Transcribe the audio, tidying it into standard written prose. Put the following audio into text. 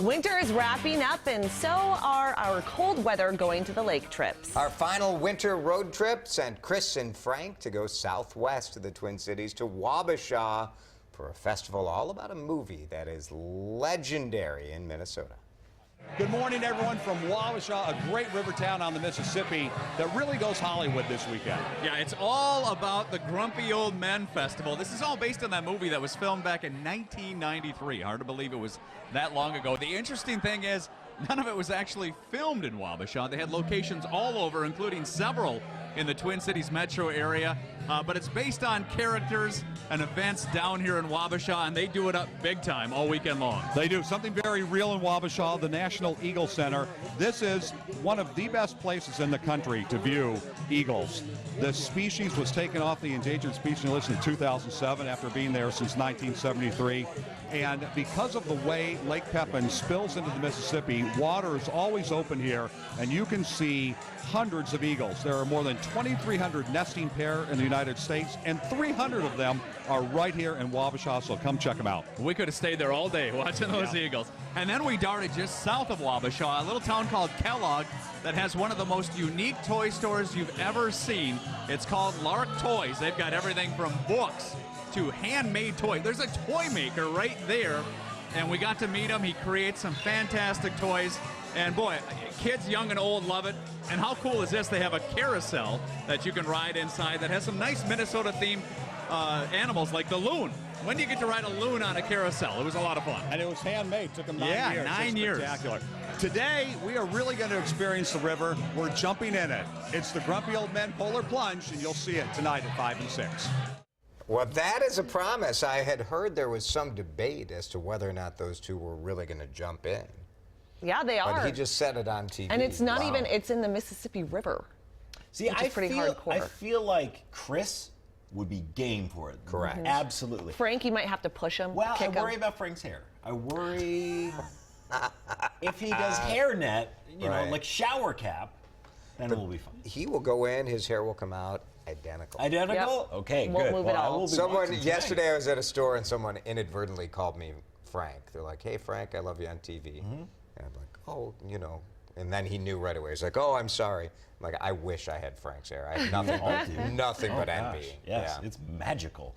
Winter is wrapping up, and so are our cold weather going to the lake trips. Our final winter road trip sent Chris and Frank to go southwest to the Twin Cities to Wabasha for a festival all about a movie that is legendary in Minnesota. Good morning, everyone, from Wabasha, a great river town on the Mississippi that really goes Hollywood this weekend. Yeah, it's all about the Grumpy Old Men Festival. This is all based on that movie that was filmed back in 1993. Hard to believe it was that long ago. The interesting thing is, none of it was actually filmed in Wabasha. They had locations all over, including several in the Twin Cities metro area, but it's based on characters and events down here in Wabasha, and they do it up big time all weekend long. They do something very real in Wabasha, the National Eagle Center. This is one of the best places in the country to view eagles. The species was taken off the endangered species list in 2007 after being there since 1973. And because of the way Lake Pepin spills into the Mississippi, water is always open here, and you can see hundreds of eagles. There are more than 2,300 nesting pair in the United States, and 300 of them are right here in Wabasha, so come check them out. We could have stayed there all day watching those eagles. And then we darted just south of Wabasha, a little town called Kellogg that has one of the most unique toy stores you've ever seen. It's called LARK Toys. They've got everything from books to handmade toys. There's a toy maker right there, and we got to meet him. He creates some fantastic toys, and boy, kids young and old love it. And how cool is this? They have a carousel that you can ride inside that has some nice Minnesota-themed animals like the loon. When do you get to ride a loon on a carousel? It was a lot of fun. And it was handmade. Took them 9 years. Yeah, 9 years. Spectacular. Today, we are really going to experience the river. We're jumping in it. It's the Grumpy Old Men Polar Plunge, and you'll see it tonight at 5 and 6. Well, that is a promise. I had heard there was some debate as to whether or not those two were really going to jump in. Yeah, they are. But he just said it on TV. And it's not even, it's in the Mississippi River. See, which is pretty hardcore. I feel like Chris would be game for it. Correct. Absolutely. Frank, you might have to push him. Well, kick I worry him. about Frank's hair. I worry if he does hairnet, you know, like shower cap, then it will be fun. He will go in, his hair will come out identical. Identical? Yep. Okay, Won't good. move Well, at all. I will be Someone, watching tonight. yesterday I was at a store and someone inadvertently called me Frank. They're like, hey, Frank, I love you on TV. And I'm like, oh, you know. And then he knew right away. He's like, oh, I'm sorry. I'm like, I wish I had Frank's hair. I have nothing but, nothing but envy. Yes, it's magical.